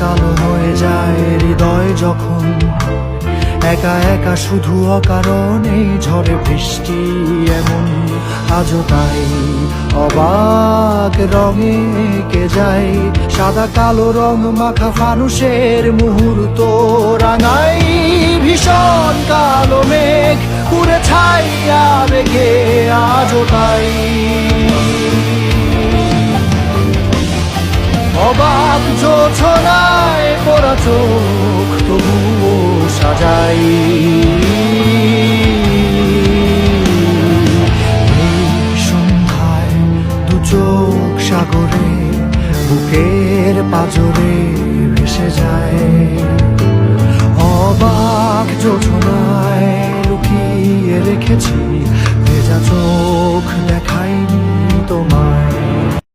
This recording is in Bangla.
কালো হয়ে যায় হৃদয় যখন একা একা শুধু অকারণে ঝড়ে বৃষ্টি এমন আজও তাই অবাক রঙে কে যায় সাদা কালো রং মাখা ফানুষের মুহূর্ত রাঙাই ভীষণ কালো মেঘ পুরে ছাইয়া বেগে আজও তাই অবাক জোছনায় পড়া চোখ তবুও সাজাই এই সন্ধ্যায় দু চোখ সাগরে বুকের পাজরে ভেসে যায় অবাক জোছনায় লুকিয়ে রেখেছি ভেজা চোখ দেখাইনি তোমার